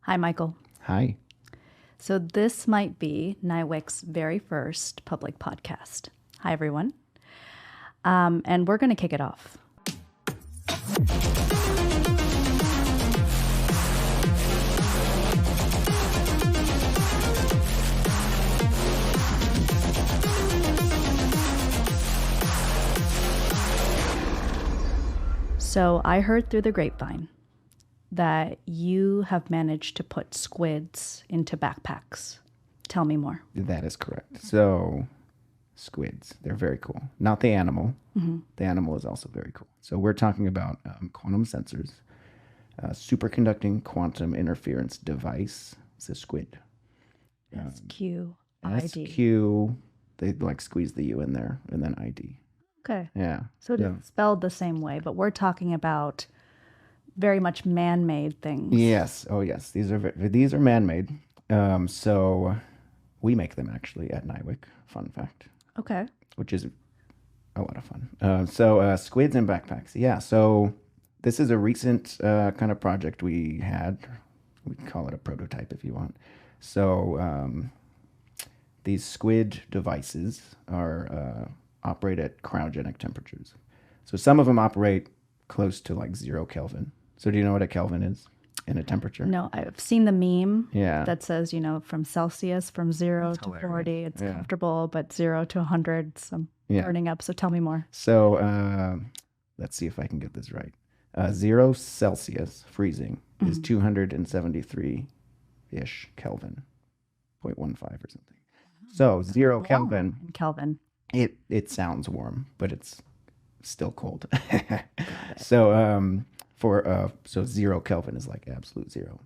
Hi, Michael. Hi. So, this might be NIWIC's very first public podcast. Hi, everyone. And we're going to kick it off. So, I heard through the grapevine that you have managed to put squids into backpacks. Tell me more. That is correct. So, squids, they're very cool. Not the animal. The animal is also very cool. So, we're talking about quantum sensors, superconducting quantum interference device. It's a squid. SQID. SQ, they like squeeze the U in there and then ID. Okay. Yeah. So, it's spelled the same way, but we're talking about very much man made things. Yes. Oh, yes. These are man-made. So we make them actually at NIWIC. Fun fact. Okay. Which is a lot of fun. Squids and backpacks. Yeah. So this is a recent kind of project we had. We can call it a prototype if you want. So these squid devices are operate at cryogenic temperatures. So some of them operate close to like 0 Kelvin. So do you know what a Kelvin is in a temperature? No, I've seen the meme Yeah. that says, from Celsius, from 0 to hilarious. 40, it's Yeah. comfortable, but 0 to 100, I'm Yeah. burning up. So tell me more. So let's see if I can get this right. 0 Celsius, freezing, is 273-ish Kelvin, 0.15 or something. So 0 Kelvin, In Kelvin. it sounds warm, but it's still cold. So 0 Kelvin is like absolute zero,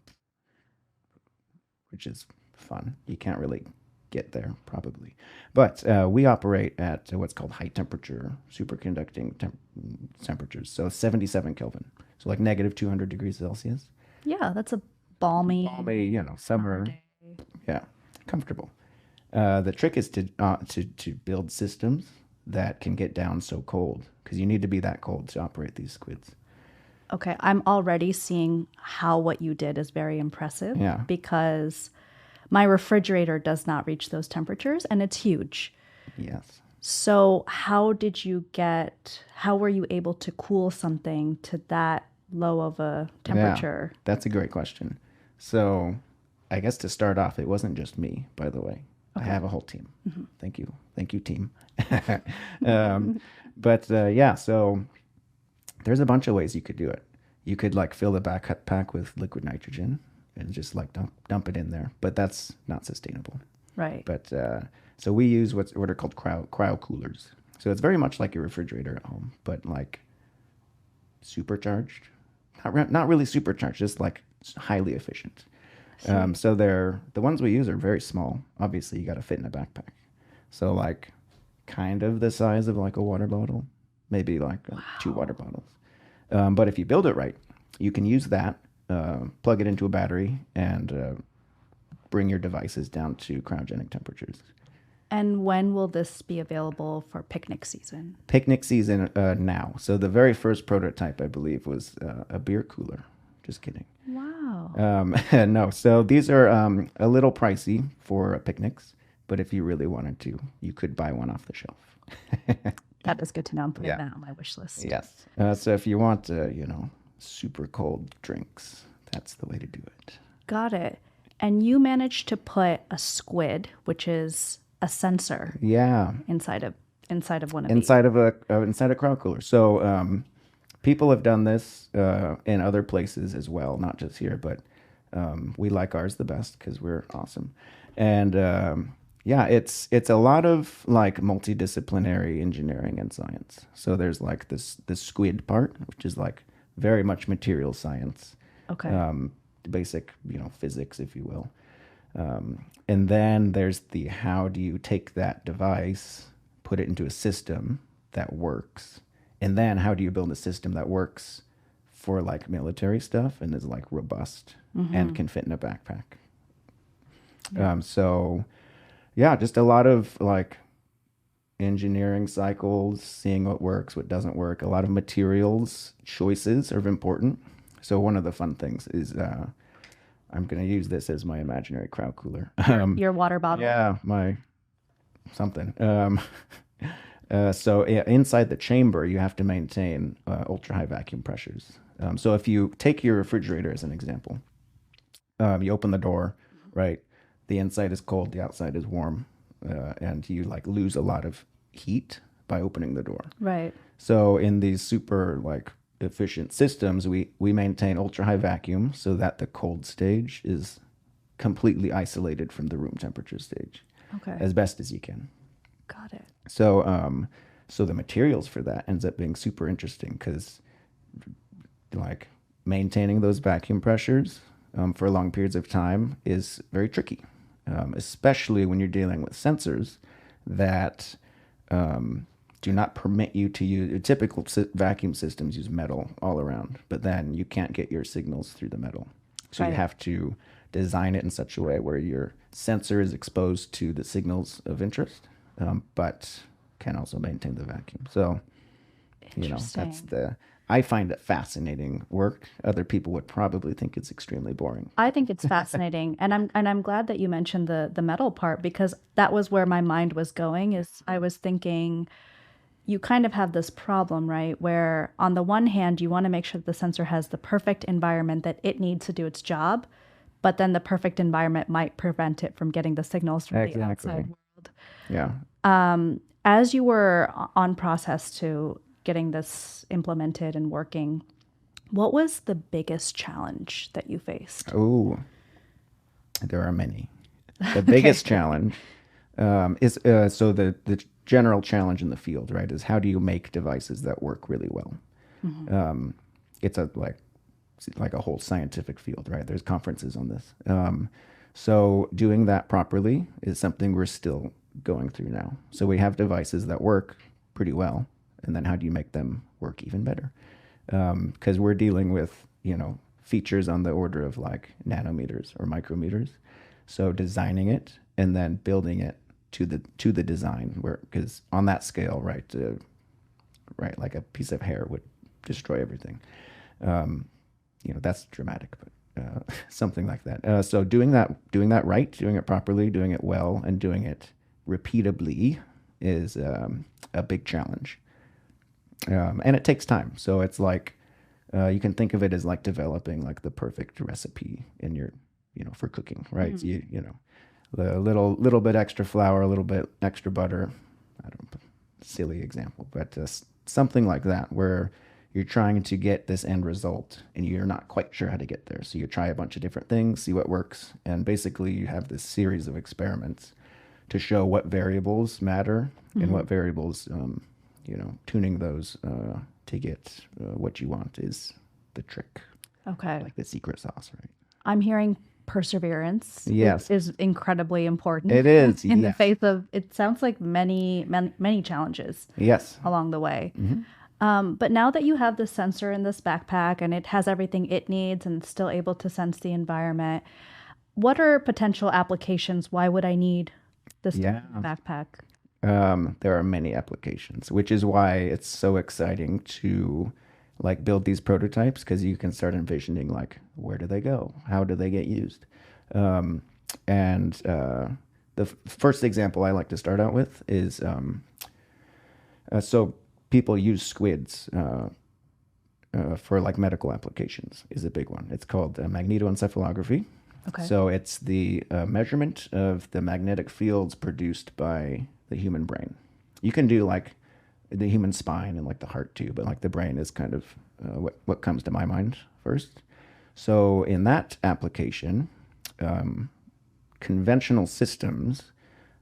which is fun. You can't really get there probably, but we operate at what's called high temperature superconducting temperatures. So 77 Kelvin, so like negative 200 degrees Celsius. Yeah, that's a balmy Summer. day. Yeah, comfortable. The trick is to build systems that can get down so cold, because you need to be that cold to operate these squids. Okay, I'm already seeing how what you did is very impressive. Yeah. Because my refrigerator does not reach those temperatures and it's huge. Yes. So, how were you able to cool something to that low of a temperature? Yeah, that's a great question. So, I guess to start off, it wasn't just me, by the way. I have a whole team. Thank you, team. So there's a bunch of ways you could do it. You could like fill the backpack with liquid nitrogen and just like dump it in there, but that's not sustainable. Right. But so we use what are called cryo coolers. So it's very much like your refrigerator at home, but like supercharged. Not really supercharged, just like highly efficient. So the ones we use are very small. Obviously, you got to fit in a backpack. So like kind of the size of like a water bottle, maybe like 2 water bottles. But if you build it right, you can use that, plug it into a battery, and bring your devices down to cryogenic temperatures. And when will this be available for picnic season? Picnic season now. So the very first prototype, I believe, was a beer cooler. Just kidding. Wow. No, so these are a little pricey for picnics, but if you really wanted to, you could buy one off the shelf. That is good to know. I'm putting Yeah. that on my wish list. Yes. So if you want, super cold drinks, that's the way to do it. Got it. And you managed to put a squid, which is a sensor, Yeah, inside of one of inside of inside a crowd cooler. So people have done this in other places as well, not just here, but we like ours the best because we're awesome. And yeah, it's a lot of like multidisciplinary engineering and science. So there's like this squid part, which is like very much material science. Okay. Basic, physics, if you will. And then there's the how do you take that device, put it into a system that works, and then how do you build a system that works for like military stuff and is like robust and can fit in a backpack. So yeah, just a lot of like engineering cycles, seeing what works, what doesn't work. A lot of materials choices are important. So one of the fun things is I'm going to use this as my imaginary crowd cooler. Your water bottle. Yeah, my something. So yeah, inside the chamber, you have to maintain ultra high vacuum pressures. So if you take your refrigerator as an example, you open the door, right? The inside is cold, the outside is warm, and you like lose a lot of heat by opening the door. Right. So in these super like efficient systems, we maintain ultra high vacuum so that the cold stage is completely isolated from the room temperature stage Okay. as best as you can. Got it. So the materials for that ends up being super interesting because like maintaining those vacuum pressures for long periods of time is very tricky, especially when you're dealing with sensors that do not permit you to use typical vacuum systems use metal all around, but then you can't get your signals through the metal. So you Right. have to design it in such a way where your sensor is exposed to the signals of interest, but can also maintain the vacuum. So, that's Interesting. I find it fascinating work. Other people would probably think it's extremely boring. I think it's fascinating, and I'm glad that you mentioned the metal part because that was where my mind was going. Is I was thinking you kind of have this problem, right? Where on the one hand, you want to make sure that the sensor has the perfect environment that it needs to do its job, but then the perfect environment might prevent it from getting the signals from the outside Exactly. world. Yeah. As you were on process to getting this implemented and working, what was the biggest challenge that you faced? Oh, there are many. The Okay. biggest challenge is so the general challenge in the field, right, is how do you make devices that work really well? Mhm. It's like a whole scientific field, right? There's conferences on this. So doing that properly is something we're still going through now. So we have devices that work pretty well, and then how do you make them work even better? Because we're dealing with features on the order of like nanometers or micrometers. So designing it and then building it to the design, where because on that scale, right, right, like a piece of hair would destroy everything. That's dramatic, but something like that. So doing that right, doing it properly, doing it well, and doing it repeatably is a big challenge, and it takes time. So it's like you can think of it as like developing like the perfect recipe in your, for cooking, right? So Mm. the little bit extra flour, a little bit extra butter. I don't know, silly example, but something like that where you're trying to get this end result and you're not quite sure how to get there. So you try a bunch of different things, see what works, and basically you have this series of experiments to show what variables matter and Mhm. what variables, tuning those to get what you want is the trick, Okay. like the secret sauce, right? I'm hearing perseverance Yes, is incredibly important it is. in the Yes, face of it sounds like many challenges yes. along the way. Hmm. But now that you have this sensor in this backpack and it has everything it needs and it's still able to sense the environment, what are potential applications? Why would I need this type Yeah. of backpack? There are many applications, which is why it's so exciting to like build these prototypes because you can start envisioning like where do they go, how do they get used, and the first example I like to start out with is so people use squids for like medical applications is a big one. It's called magnetoencephalography. Okay. So it's the measurement of the magnetic fields produced by the human brain. You can do like the human spine and like the heart too, but like the brain is kind of what comes to my mind first. So in that application, conventional systems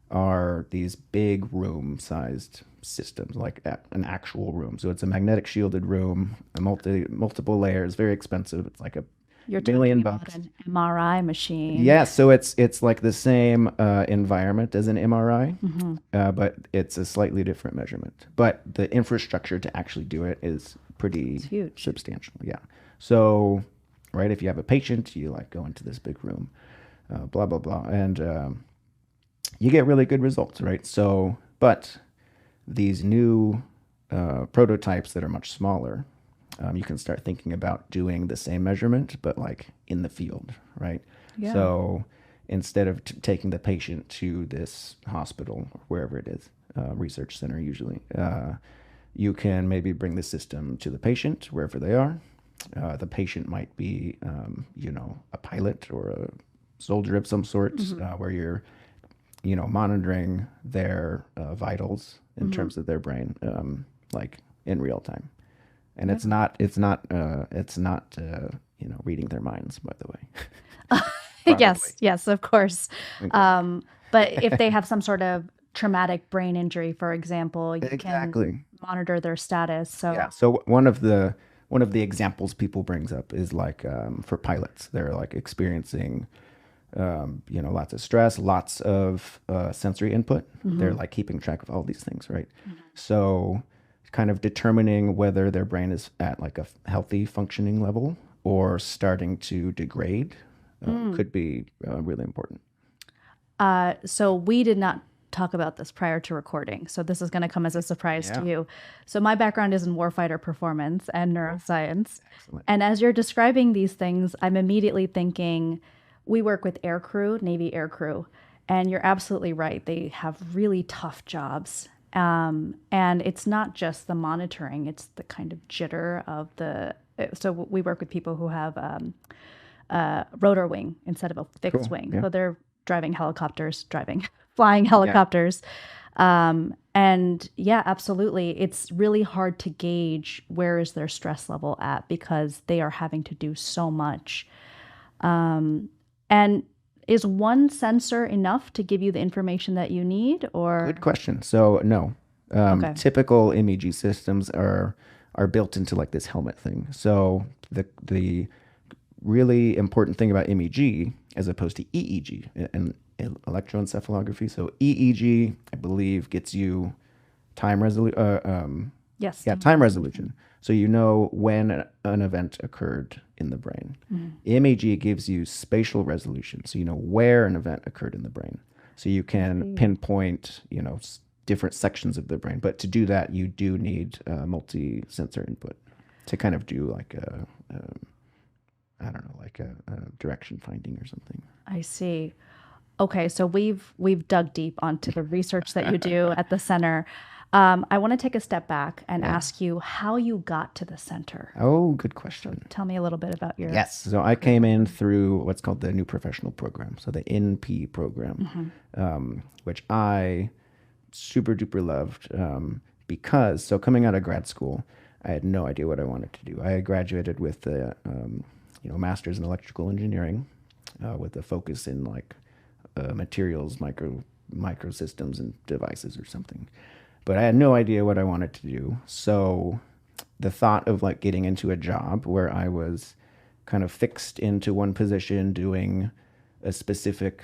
are these big room-sized systems, like an actual room. So it's a magnetic shielded room, multiple layers, very expensive. It's like a You're talking million about bucks. an MRI machine. Yeah, so it's like the same environment as an MRI, Hmm. but it's a slightly different measurement. But the infrastructure to actually do it is It's pretty huge. substantial. Yeah. So, right, if you have a patient, you like go into this big room, blah blah blah, and you get really good results, right? So, but these new prototypes that are much smaller you can start thinking about doing the same measurement, but like in the field, right? Yeah. So instead of taking the patient to this hospital or wherever it is, research center usually, you can maybe bring the system to the patient wherever they are. The patient might be, a pilot or a soldier of some sort, Hmm. where you're, monitoring their vitals in Hmm. terms of their brain, like in real time. And Yeah. it's not reading their minds, by the way. Probably. Yes, yes, of course. Okay. But if they have some sort of traumatic brain injury, for example, you can Exactly. monitor their status. Yeah. So, So one of the examples people brings up is like, for pilots, they're like experiencing, lots of stress, lots of sensory input. They're mhm, like keeping track of all these things, right? mhm. So kind of determining whether their brain is at like a healthy functioning level or starting to degrade, Mm. could be really important. So we did not talk about this prior to recording. So this is going to come as a surprise to Yeah. you. So my background is in warfighter performance and neuroscience. Excellent. And as you're describing these things, I'm immediately thinking we work with air crew, Navy air crew. And you're absolutely right. They have really tough jobs. And it's not just the monitoring, it's the kind of jitter of the. So we work with people who have rotor wing instead of a fixed Cool. wing. Yeah. So they're driving helicopters, flying Yeah. helicopters. And yeah, absolutely. It's really hard to gauge where is their stress level at because they are having to do so much. And is one sensor enough to give you the information that you need Good or question. So no, okay. typical MEG systems are built into like this helmet thing. So the really important thing about MEG as opposed to EEG and electroencephalography. So EEG, I believe, gets you time resolution. Yes, Yeah, time time resolution. resolution. So you know when an event occurred in the brain. Mhm. MEG gives you spatial resolution. So you know where an event occurred in the brain. So you I can see. pinpoint, different sections of the brain. But to do that, you do need multi-sensor input to kind of do like I don't know, like a direction finding or something. I see. Okay, so we've dug deep onto the research that you do at the center. I want to take a step back and Yeah. ask you how you got to the center. Oh, good So question. tell me a little bit about your Yes. So I career came in background. through what's called the New Professional Program, so the NP program, Hmm. which I super duper loved, because so coming out of grad school, I had no idea what I wanted to do. I graduated with a master's in electrical engineering, with a focus in like materials, microsystems, and devices or something. But I had no idea what I wanted to do. So the thought of like getting into a job where I was kind of fixed into one position doing a specific,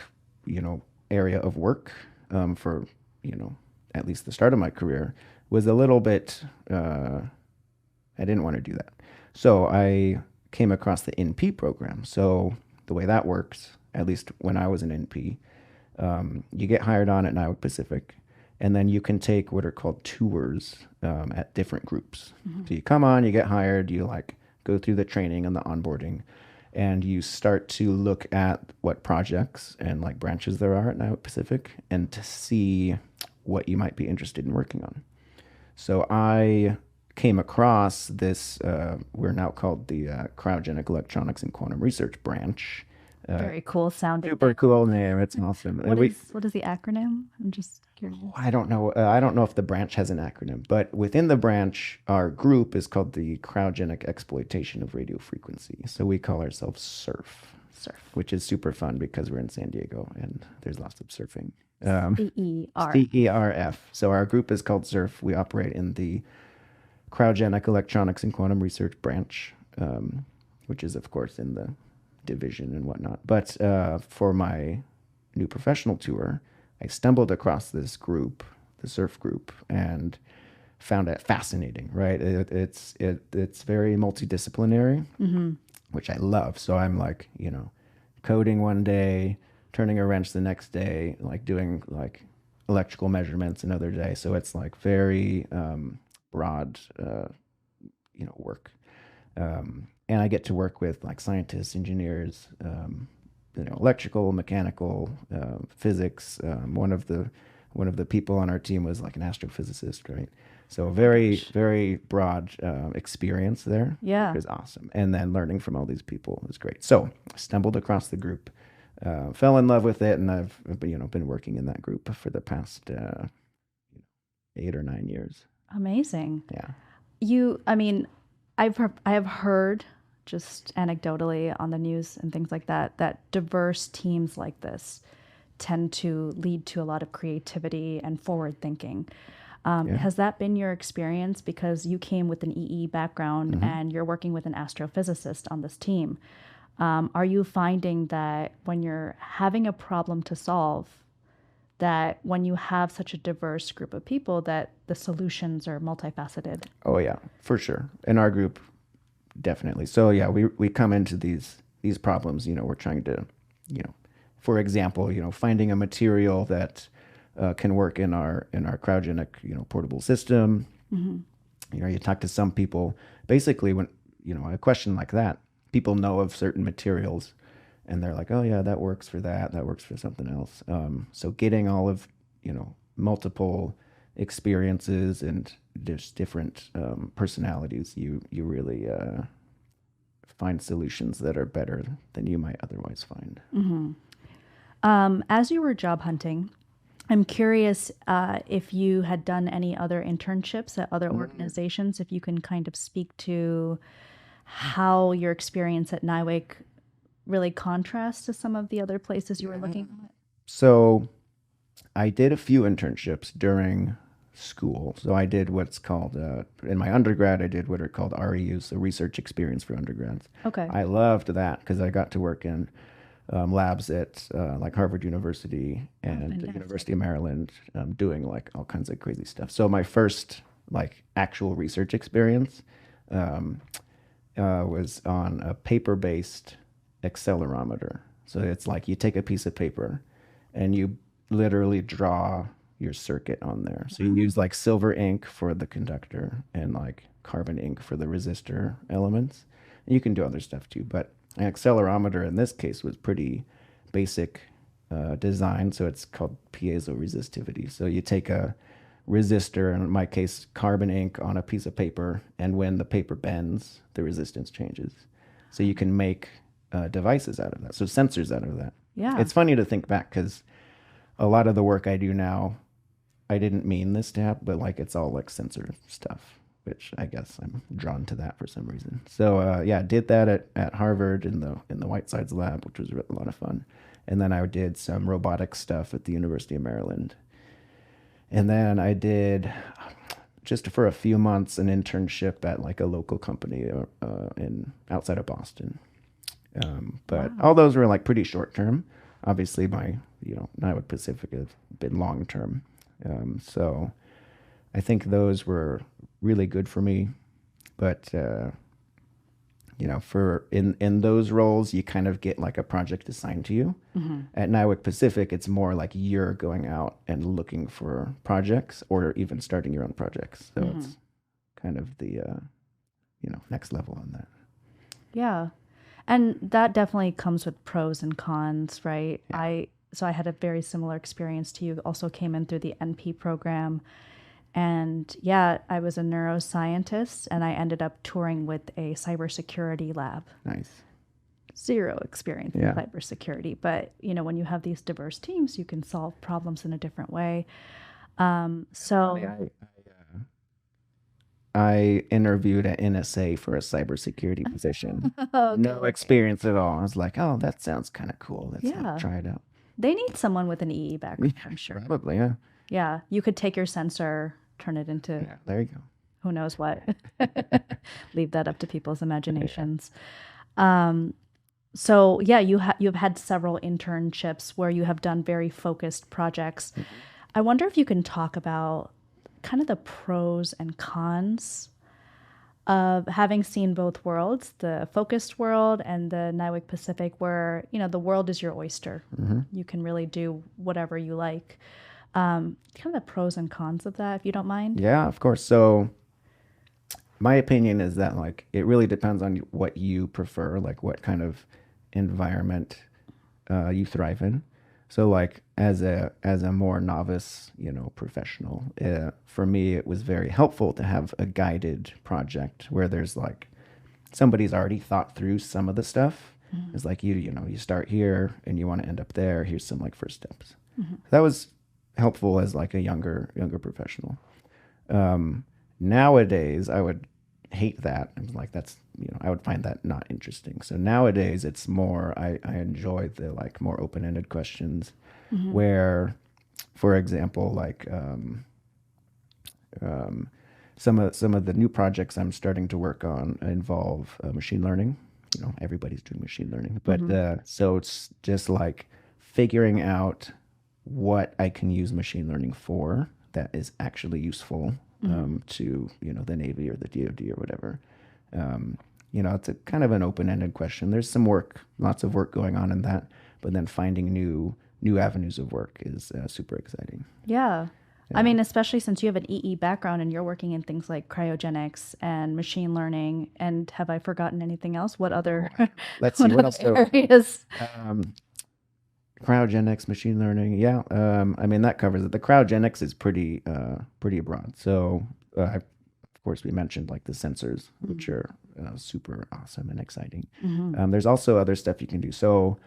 area of work, for, you know, at least the start of my career was a little bit, I didn't want to do that. So I came across the NP program. So the way that works, at least when I was an NP, you get hired on at Niwak Pacific, and then you can take what are called tours, at different groups. Hmm. So you come on, you get hired, you like go through the training and the onboarding, and you start to look at what projects and like branches there are at Niwak Pacific, and to see what you might be interested in working on. So I came across this. We're now called the Cryogenic Electronics and Quantum Research Branch. Uh, Very cool sounding Super name. cool name. It's awesome. What is the acronym? I'm just curious. I don't know. I don't know if the branch has an acronym, but within the branch, our group is called the Cryogenic Exploitation of Radio Frequency. So we call ourselves SURF, Surf. which is super fun because we're in San Diego and there's lots of surfing. CER. CERF. So our group is called SURF. We operate in the Cryogenic Electronics and Quantum Research branch, which is, of course, in the division and whatnot. But for my new professional tour, I stumbled across this group, the surf group, and found it fascinating. Right? It's very multidisciplinary, Hmm. which I love. So I'm like, coding one day, turning a wrench the next day, like doing like electrical measurements another day. So it's like very broad, work. And I get to work with like scientists, engineers, electrical, mechanical, physics. One of the people on our team was like an astrophysicist, right? So My very gosh. very broad experience there, which Yeah. is awesome. And then learning from all these people is great. So I stumbled across the group, fell in love with it, and I've been working in that group for the past 8 or 9 years. Amazing. Yeah. I mean, I have heard just anecdotally on the news and things like that that diverse teams like this tend to lead to a lot of creativity and forward thinking. Yeah. Has that been your experience? Because you came with an EE background Hmm. and you're working with an astrophysicist on this team. Are you finding that when you're having a problem to solve, that when you have such a diverse group of people, that the solutions are multifaceted? Oh yeah, for sure. In our group, definitely. So yeah, we come into these problems. We're trying to, you know, for example, finding a material that can work in our cryogenic, portable system. Hmm. You talk to some people. Basically, when a question like that, people know of certain materials, and they're like, oh yeah, that works for that. That works for something else. So getting all of multiple experiences and just different personalities, you really find solutions that are better than you might otherwise find. Hmm. As you were job hunting, I'm curious if you had done any other internships at other organizations, if you can kind of speak to how your experience at NIWAC really contrasts to some of the other places you were looking at. So I did a few internships during school. So I did what's called in my undergrad. I did what are called REUs, so research experience for undergrads. Okay. I loved that because I got to work in labs at like Harvard University Oh, and the fantastic. University of Maryland, doing like all kinds of crazy stuff. So my first like actual research experience um, was on a paper-based accelerometer. So it's like you take a piece of paper and you literally draw your circuit on there. So you use Wow. like silver ink for the conductor and like carbon ink for the resistor elements. And you can do other stuff too, but an accelerometer in this case was pretty basic design. So it's called piezoresistivity. So you take a resistor, in my case, carbon ink on a piece of paper, and when the paper bends, the resistance changes. So you can make devices out of that, so sensors out of that. Yeah. It's funny to think back because a lot of the work I do now, I didn't mean this to happen, but like it's all like sensor stuff, which I guess I'm drawn to that for some reason. So yeah, did that at Harvard in the Whitesides lab, which was a lot of fun. And then I did some robotics stuff at the University of Maryland. And then I did just for a few months an internship at like a local company in outside of Boston. But all Wow. those were like pretty short term. Obviously, my Niwak Pacific have been long term. So I think those were really good for me. But for in those roles, you kind of get like a project assigned to you. Hmm. At Niwak Pacific, it's more like you're going out and looking for projects or even starting your own projects. So Hmm. it's kind of the next level on that. Yeah. And that definitely comes with pros and cons, right? Yeah, I had a very similar experience to you. Also came in through the NP program. And yeah, I was a neuroscientist and I ended up touring with a cybersecurity lab. nice. Zero experience in Yeah. cybersecurity, but when you have these diverse teams, you can solve problems in a different way. It's funny. So I interviewed at NSA for a cybersecurity position. okay, No okay. experience at all. I was like, oh, that sounds kind of cool. Let's like Yeah. try it out. They need someone with an EE Yeah, background, I'm sure. probably. Yeah. Yeah, you could take your sensor, turn it into Yeah. There you who knows what. go. Leave that up to people's Yeah. imaginations. Um, so yeah, you've had several internships where you have done very focused projects. Mhm. I wonder if you can talk about kind of the pros and cons of having seen both worlds, the focused world and the Niwik Pacific, where, the world is your oyster. Mhm. You can really do whatever you like. Kind of the pros and cons of that, if you don't mind. Yeah, of course. So my opinion is that like it really depends on what you prefer, like what kind of environment you thrive in. So like as a more novice, professional, for me it was very helpful to have a guided project where there's like somebody's already thought through some of the stuff. Mhm. It's like you start here and you want to end up there. Here's some like first steps. Mhm. That was helpful as like a younger professional. Um, Nowadays, I would hate that. I'm like, I would find that not interesting. So nowadays, it's more, I enjoy the like more open ended questions Mhm. where, for example, like, um, some of the new projects I'm starting to work on involve machine learning. Everybody's doing machine learning, but Mhm. so it's just like figuring out what I can use machine learning for that is actually useful Mhm. to the Navy or the DoD or whatever. Um, it's a kind of an open-ended question. There's some work, lots of work going on in that, but then finding new avenues of work is super exciting. Yeah. I Yeah. mean, especially since you have an EE background and you're working in things like cryogenics and machine learning. And have I forgotten anything else? What other Oh, let's see what what other else. So, areas? um, cryogenics, machine learning. Yeah. I mean, that covers it. The cryogenics is pretty broad. So, of course, we mentioned like the sensors, which are super awesome and exciting. Mm-hmm. There's also other stuff you can do. So,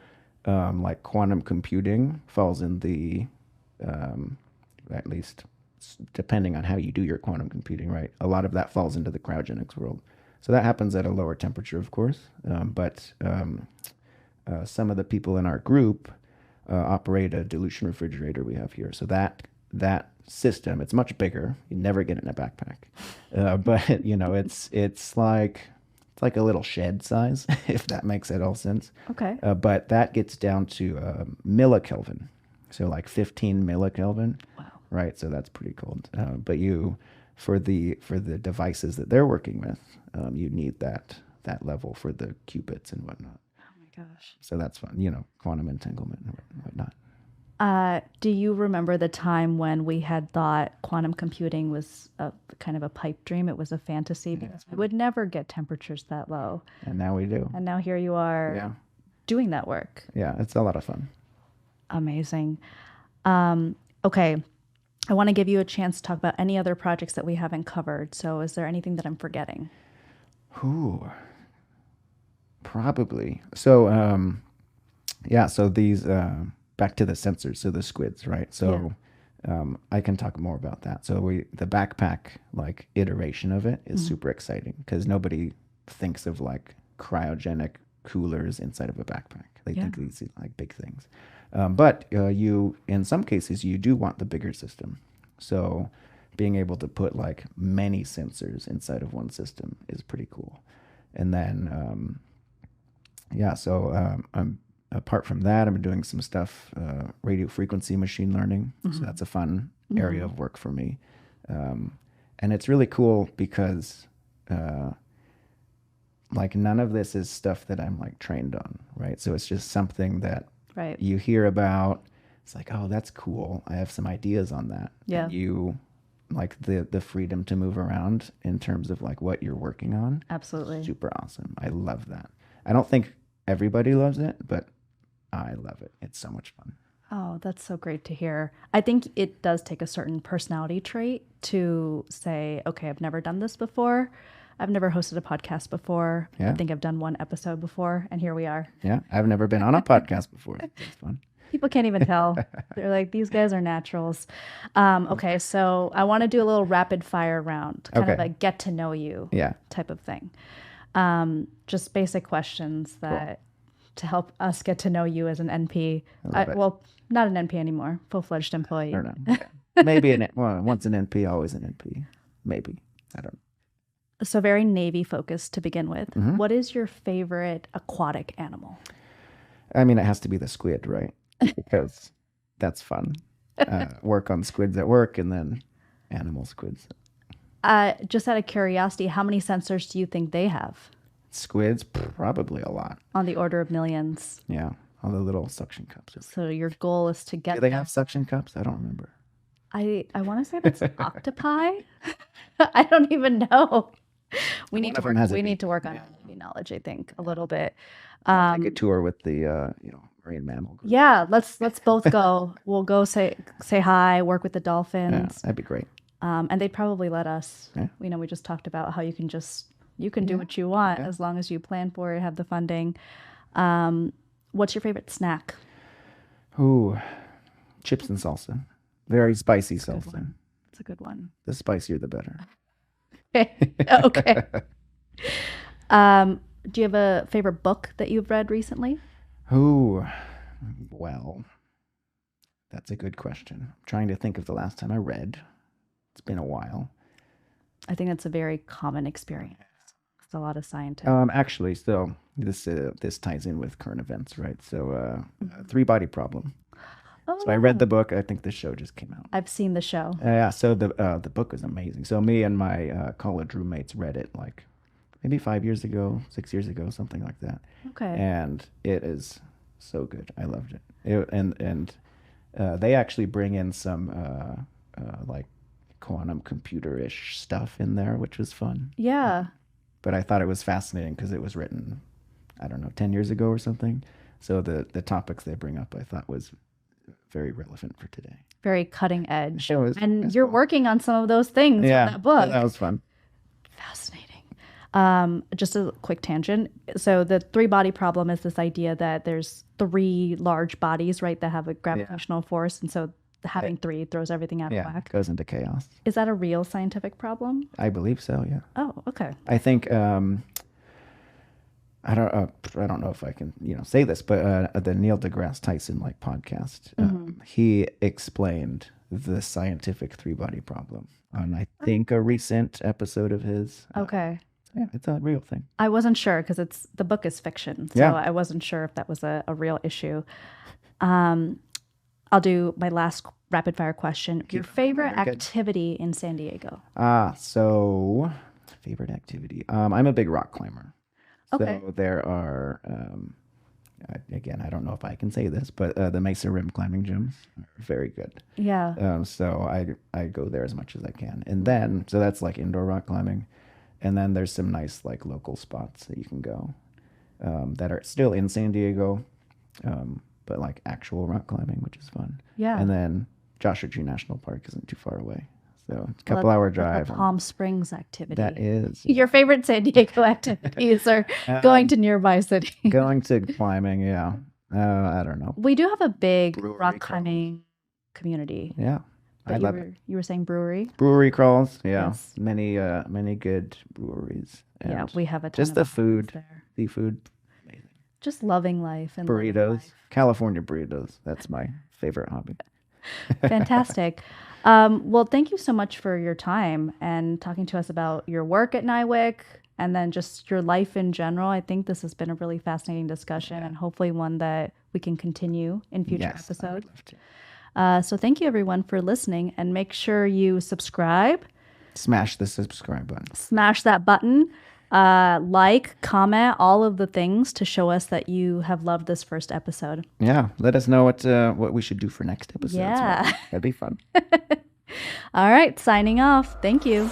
like quantum computing falls in um, at least depending on how you do your quantum computing, right? A lot of that falls into the cryogenics world. So that happens at a lower temperature, of course. But some of the people in our group operate a dilution refrigerator we have here. So that system, it's much bigger. You never get it in a backpack, but it's like a little shed size, if that makes it all sense. Okay. But that gets down to millikelvin, so like 15 millikelvin, Wow. right? So that's pretty cold. But for the devices that they're working with, you need that level for the qubits and whatnot. Oh my gosh. So that's fun, quantum entanglement and whatnot. Do you remember the time when we had thought quantum computing was a kind of a pipe dream? It was a fantasy Yeah. because we would never get temperatures that low. And now we do. And now here you are Yeah. doing that work. Yeah. It's a lot of fun. Amazing. Okay. I want to give you a chance to talk about any other projects that we haven't covered. So, is there anything that I'm forgetting? Ooh, probably. So, yeah. So these, back to the sensors. So the squids, right? Yeah. So, I can talk more about that. So the backpack like iteration of it is Mhm. super exciting because nobody thinks of like cryogenic coolers inside of a backpack. They Yeah. think these are like big things. But in some cases, you do want the bigger system. So being able to put like many sensors inside of one system is pretty cool. And then, yeah, so apart from that, I'm doing some stuff, radio frequency machine learning. So Mhm. that's a fun area Mhm. of work for me. Um, and it's really cool because uh, like none of this is stuff that I'm like trained on, right? So it's just something that Right. you hear about. It's like, oh, that's cool. I have some ideas on that. Yeah. And you like the freedom to move around in terms of like what you're working on. Absolutely. Super awesome. I love that. I don't think everybody loves it, but I love it. It's so much fun. Oh, that's so great to hear. I think it does take a certain personality trait to say, okay, I've never done this before. I've never hosted a podcast before. I Yeah. think I've done one episode before, and here we are. Yeah. I've never been on a podcast before. It's fun. People can't even tell. They're like, these guys are naturals. Okay, so I want to do a little rapid fire round, kind of Okay. a get to know you Yeah. type of thing. Just basic questions Cool. that to help us get to know you as an NP. I love it. Well, not an NP anymore, full-fledged I employee. don't know. Yeah. Maybe once an NP, always an NP. Maybe. I don't So very Navy focused to begin with. know. What is your favorite aquatic animal? I mean, it has to be the squid, right? Because that's fun. Work on squids at work and then animal squids. Just out of curiosity, how many sensors do you think they have? Squids, probably a lot. On the order of millions. Yeah. All the little suction cups. So your goal is to Do get they have suction cups? I don't remember. I want to say that's octopi. I don't even know. We need One to of them work. has a We need beak. to work on Yeah. our knowledge, I think, a little bit. Take a tour with the marine mammal group. Yeah, let's both go. We'll go say hi, work with the Yeah, dolphins, that'd be great. and they'd probably let us. Yeah. We just talked about how you can do Yeah. what you want Yeah. as long as you plan for it, have the funding. What's your favorite snack? Ooh, chips and salsa. Very spicy Good salsa. one. That's a good one. The spicier, the better. Okay. Do you have a favorite book that you've read recently? Ooh, well, that's a good question. I'm trying to think of the last time I read. It's been a while. I think that's a very common experience. It's a lot of scientists. Actually, so this ties in with current events, right? So, Three Body Problem. Oh, So I read the book. I think the show just came out. I've seen the show. Yeah. So the book was amazing. So me and my college roommates read it like maybe 5 years ago, 6 years ago, something like that. Okay. And it is so good. I loved it. And they actually bring in some like quantum computer-ish stuff in there, which was fun. Yeah. But I thought it was fascinating because it was written, I don't know, 10 years ago or something. So the topics they bring up I thought was very relevant for today. Very cutting edge. It was- And it's you're cool. working on some of those things in that book. that was fun. Fascinating. Just a quick tangent. So the three body problem is this idea that there's three large bodies, right, that have a gravitational force. And so having three throws everything out of Yeah, whack. goes into chaos. Is that a real scientific problem? I believe so. Yeah. Oh, okay. I think I don't know if I can say this, but the Neil deGrasse Tyson podcast, he explained the scientific three body problem on I think a recent episode of his. Okay. Yeah, it's a real thing. I wasn't sure because the book is fiction. So Yeah. I wasn't sure if that was a real issue. I'll do my last rapid fire question. Your favorite Very good. activity in San Diego? So favorite activity. I'm a big rock climber. Okay. So there are, again, I don't know if I can say this, but the Mesa Rim climbing gyms are very good. Yeah. So I go there as much as I can. And then, so that's like indoor rock climbing. And then there's some nice like local spots that you can go that are still in San Diego, but like actual rock climbing, which is fun. Yeah. And then Joshua Tree National Park isn't too far away. So it's a couple-hour drive. The Palm Springs activity. That is. Your favorite San Diego activities are going to nearby cities. Going to climbing, yeah. I don't know. We do have a big Brewery rock crawls. climbing community. Yeah, I That love it. you were saying brewery? Brewery crawls, yeah. Yes. Many good breweries. Yeah, And we have a ton just of the options food, there. seafood, amazing. Just loving life and living Burritos, life. California burritos. That's my favorite hobby. Fantastic. Well, thank you so much for your time and talking to us about your work at NIWIC and then just your life in general. I think this has been a really fascinating discussion and hopefully one that we can continue in future Yes, I would episodes. love to. So thank you everyone for listening and make sure you subscribe, Smash the subscribe button. smash that button, like, comment, all of the things to show us that you have loved this first episode. Yeah, let us know what we should do for next episode. Yeah. That'd be fun. All right, signing off. Thank you.